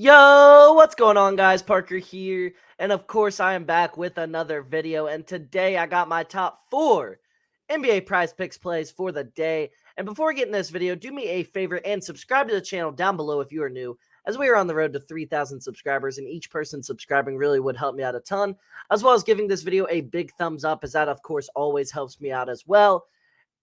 Yo, what's going on, guys? Parker here, and of course I am back with another video, and today I got my top 4 NBA prize picks plays for the day. And before getting this video, do me a favor and subscribe to the channel down below if you are new, as we are on the road to 3,000 subscribers, and each person subscribing really would help me out a ton, as well as giving this video a big thumbs up, as that of course always helps me out as well.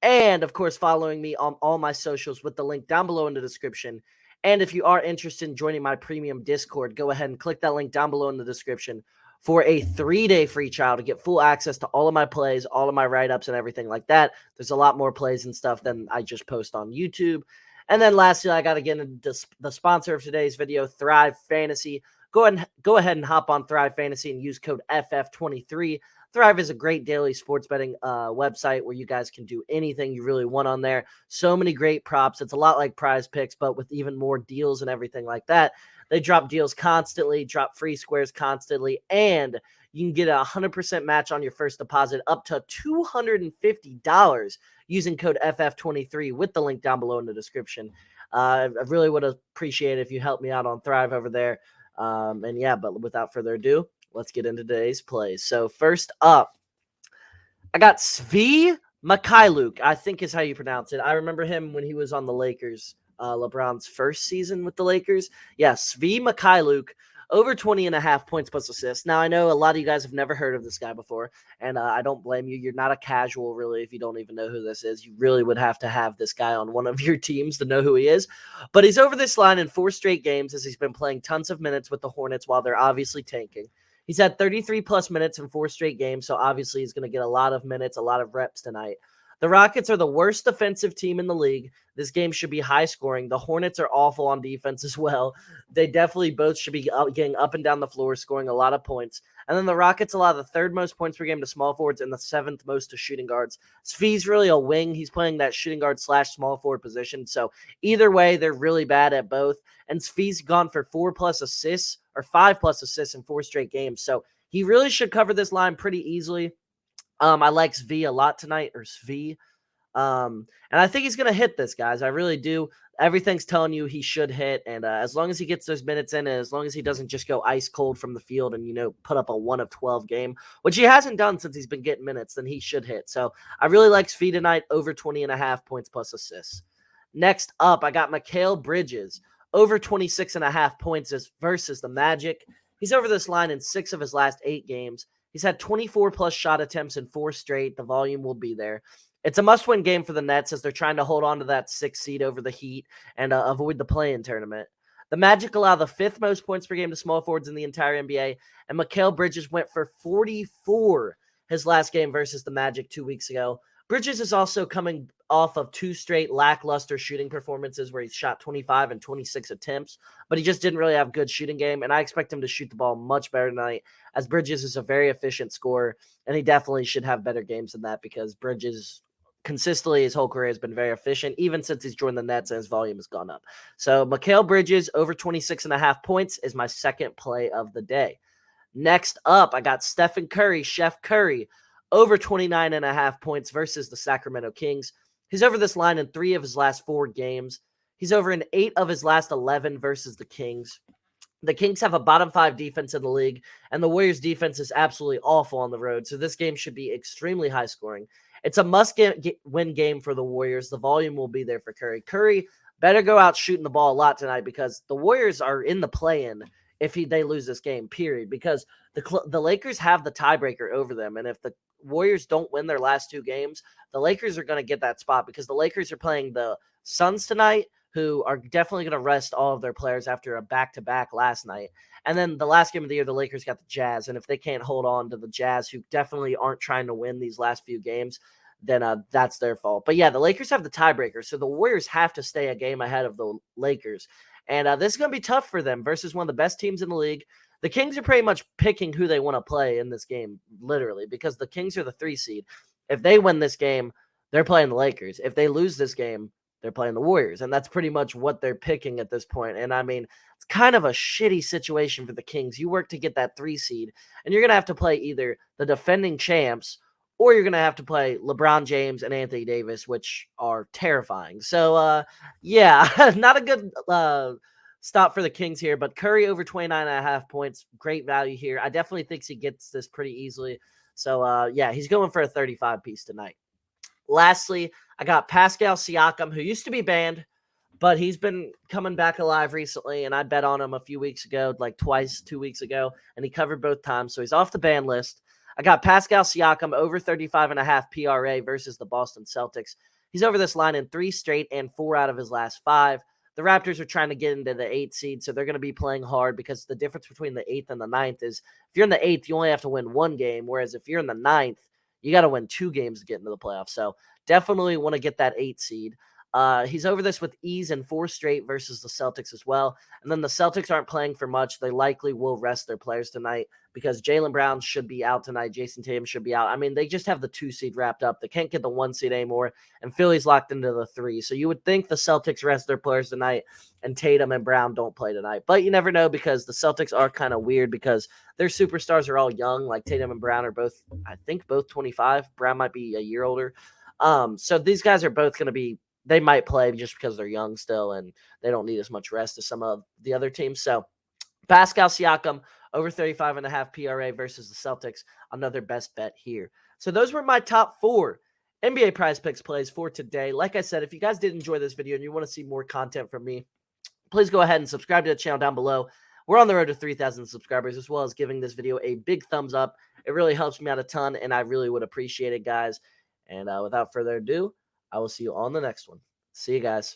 And of course, following me on all my socials with the link down below in the description. And if you are interested in joining my premium Discord, go ahead and click that link down below in the description for a 3-day free trial to get full access to all of my plays, all of my write-ups, and everything like that. There's a lot more plays and stuff than I just post on YouTube. And then lastly, I got to get into the sponsor of today's video, Thrive Fantasy. Go ahead and hop on Thrive Fantasy and use code FF23. Thrive is a great daily sports betting website where you guys can do anything you really want on there. So many great props. It's a lot like PrizePicks, but with even more deals and everything like that. They drop deals constantly, drop free squares constantly, and you can get a 100% match on your first deposit up to $250 using code FF23 with the link down below in the description. I really would appreciate it if you help me out on Thrive over there. And yeah, but without further ado, let's get into today's plays. So first up, I got Svi Mikhailuk, I think is how you pronounce it. I remember him when he was on the Lakers, LeBron's first season with the Lakers. Yeah, Svi Mikhailuk, over 20.5 points plus assists. Now, I know a lot of you guys have never heard of this guy before, and I don't blame you. You're not a casual, really, if you don't even know who this is. You really would have to have this guy on one of your teams to know who he is. But he's over this line in 4 straight games as he's been playing tons of minutes with the Hornets while they're obviously tanking. He's had 33-plus minutes in 4 straight games, so obviously he's going to get a lot of minutes, a lot of reps tonight. The Rockets are the worst defensive team in the league. This game should be high scoring. The Hornets are awful on defense as well. They definitely both should be getting up and down the floor, scoring a lot of points. And then the Rockets allow the 3rd most points per game to small forwards and the 7th most to shooting guards. Svi's really a wing. He's playing that shooting guard / small forward position. So either way, they're really bad at both. And Svi's gone for 4+ assists or 5+ assists in 4 straight games. So he really should cover this line pretty easily. I like Svi a lot tonight, or Svi. And I think he's going to hit this, guys. I really do. Everything's telling you he should hit. And as long as he gets those minutes in, and as long as he doesn't just go ice cold from the field and, put up a 1 of 12 game, which he hasn't done since he's been getting minutes, then he should hit. So I really like Svi tonight, over 20.5 points plus assists. Next up, I got Mikal Bridges, over 26.5 points versus the Magic. He's over this line in 6 of his last 8 games. He's had 24+ shot attempts in 4 straight. The volume will be there. It's a must-win game for the Nets as they're trying to hold on to that 6th seed over the Heat and avoid the play-in tournament. The Magic allow the 5th most points per game to small forwards in the entire NBA, and Mikal Bridges went for 44 his last game versus the Magic 2 weeks ago. Bridges is also coming off of 2 straight lackluster shooting performances where he's shot 25 and 26 attempts, but he just didn't really have a good shooting game, and I expect him to shoot the ball much better tonight as Bridges is a very efficient scorer, and he definitely should have better games than that because Bridges consistently his whole career has been very efficient, even since he's joined the Nets and his volume has gone up. So Mikal Bridges over 26.5 points is my second play of the day. Next up, I got Stephen Curry, Chef Curry, over 29.5 points versus the Sacramento Kings. He's over this line in 3 of his last 4 games. He's over in 8 of his last 11 versus the Kings. The Kings have a bottom 5 defense in the league, and the Warriors' defense is absolutely awful on the road, so this game should be extremely high scoring. It's a must-win game for the Warriors. The volume will be there for Curry. Curry better go out shooting the ball a lot tonight because the Warriors are in the play-in if they lose this game, period, because the Lakers have the tiebreaker over them, and if the Warriors don't win their last 2 games, the Lakers are going to get that spot because the Lakers are playing the Suns tonight, who are definitely going to rest all of their players after a back-to-back last night. And then the last game of the year, the Lakers got the Jazz, and if they can't hold on to the Jazz, who definitely aren't trying to win these last few games, then that's their fault. But yeah, the Lakers have the tiebreaker, so the Warriors have to stay a game ahead of the Lakers. And this is going to be tough for them versus one of the best teams in the league. The Kings are pretty much picking who they want to play in this game, literally, because the Kings are the 3 seed. If they win this game, they're playing the Lakers. If they lose this game, they're playing the Warriors, and that's pretty much what they're picking at this point. And I mean, it's kind of a shitty situation for the Kings. You work to get that 3 seed, and you're going to have to play either the defending champs or you're going to have to play LeBron James and Anthony Davis, which are terrifying. So, yeah, not a good stop for the Kings here, but Curry over 29.5 points, great value here. I definitely think he gets this pretty easily. So, yeah, he's going for a 35 piece tonight. Lastly, I got Pascal Siakam, who used to be banned, but he's been coming back alive recently, and I bet on him a few weeks ago, like twice, 2 weeks ago, and he covered both times, so he's off the ban list. I got Pascal Siakam over 35.5 PRA versus the Boston Celtics. He's over this line in 3 straight and 4 out of his last 5. The Raptors are trying to get into the 8th seed, so they're going to be playing hard because the difference between the 8th and the 9th is if you're in the 8th, you only have to win 1 game, whereas if you're in the 9th, you got to win 2 games to get into the playoffs. So definitely want to get that 8 seed. He's over this with ease in 4 straight versus the Celtics as well. And then the Celtics aren't playing for much. They likely will rest their players tonight because Jaylen Brown should be out tonight. Jason Tatum should be out. I mean, they just have the 2 seed wrapped up. They can't get the 1 seed anymore. And Philly's locked into the 3. So you would think the Celtics rest their players tonight and Tatum and Brown don't play tonight. But you never know because the Celtics are kind of weird because their superstars are all young. Like Tatum and Brown are both, I think, both 25. Brown might be a year older. So these guys are both going to be, they might play just because they're young still and they don't need as much rest as some of the other teams. So Pascal Siakam over 35.5 PRA versus the Celtics, another best bet here. So those were my top 4 NBA PrizePicks plays for today. Like I said, if you guys did enjoy this video and you want to see more content from me, please go ahead and subscribe to the channel down below. We're on the road to 3,000 subscribers, as well as giving this video a big thumbs up. It really helps me out a ton, and I really would appreciate it, guys. And without further ado, I will see you on the next one. See you guys.